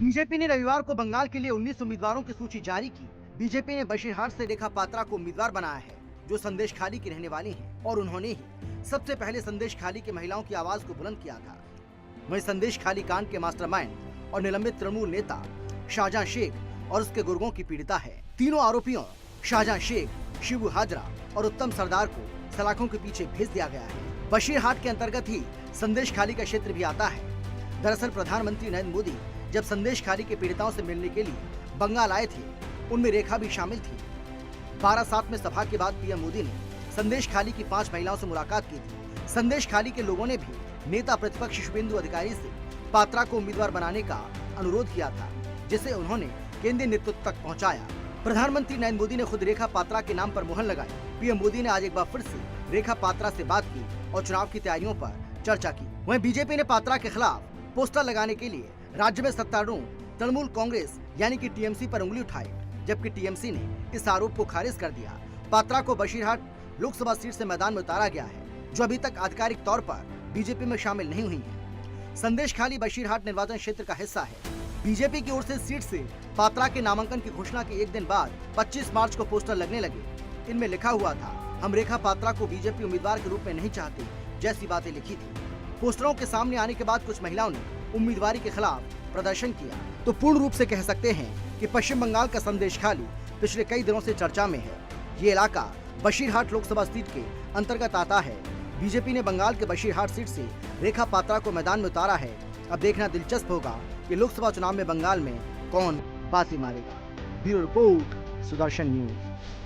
BJP ने रविवार को बंगाल के लिए 19 उम्मीदवारों की सूची जारी की। बीजेपी ने बशीरहाट से रेखा पात्रा को उम्मीदवार बनाया है, जो संदेश खाली की रहने वाली हैं और उन्होंने ही सबसे पहले संदेश खाली की महिलाओं की आवाज को बुलंद किया था। वहीं संदेश खाली कांड के मास्टरमाइंड और निलंबित तृणमूल नेता शाहजहां शेख और उसके गुर्गों की पीड़िता है। तीनों आरोपियों शाहजहां शेख, शिबू हाजरा और उत्तम सरदार को सलाखों के पीछे भेज दिया गया है। बशीरहाट के अंतर्गत ही संदेश खाली का क्षेत्र भी आता है। दरअसल प्रधानमंत्री नरेंद्र मोदी जब संदेश खाली के पीड़िताओं से मिलने के लिए बंगाल आए थे, उनमें रेखा भी शामिल थी। 12/7 में सभा के बाद पीएम मोदी ने संदेश खाली की 5 महिलाओं से मुलाकात की थी। संदेश खाली के लोगों ने भी नेता प्रतिपक्ष शुभेंदु अधिकारी से पात्रा को उम्मीदवार बनाने का अनुरोध किया था, जिसे उन्होंने केंद्रीय नेतृत्व तक पहुंचाया। प्रधानमंत्री नरेंद्र मोदी ने खुद रेखा पात्रा के नाम पर मुहर लगाई। पीएम मोदी ने आज एक बार फिर से रेखा पात्रा से बात की और चुनाव की तैयारियों पर चर्चा की। वहीं बीजेपी ने पात्रा के खिलाफ पोस्टर लगाने के लिए राज्य में सत्तारूढ़ तृणमूल कांग्रेस यानी कि टीएमसी पर उंगली उठाई, जबकि टीएमसी ने इस आरोप को खारिज कर दिया। पात्रा को बशीरहाट लोकसभा सीट से मैदान में उतारा गया है, जो अभी तक आधिकारिक तौर पर बीजेपी में शामिल नहीं हुई है। संदेश खाली बशीरहाट निर्वाचन क्षेत्र का हिस्सा है। बीजेपी की ओर से सीट से पात्रा के नामांकन की घोषणा के एक दिन बाद 25 मार्च को पोस्टर लगने लगे। इनमें लिखा हुआ था, हम रेखा पात्रा को बीजेपी उम्मीदवार के रूप में नहीं चाहते, जैसी बातें लिखी थी। पोस्टरों के सामने आने के बाद कुछ महिलाओं ने उम्मीदवारी के खिलाफ प्रदर्शन किया। तो पूर्ण रूप से कह सकते हैं कि पश्चिम बंगाल का संदेश खाली पिछले कई दिनों से चर्चा में है। ये इलाका बशीरहाट लोकसभा सीट के अंतर्गत आता है। बीजेपी ने बंगाल के बशीरहाट सीट से रेखा पात्रा को मैदान में उतारा है। अब देखना दिलचस्प होगा कि लोकसभा चुनाव में बंगाल में कौन बाजी मारेगा। Bureau report, Sudarshan news.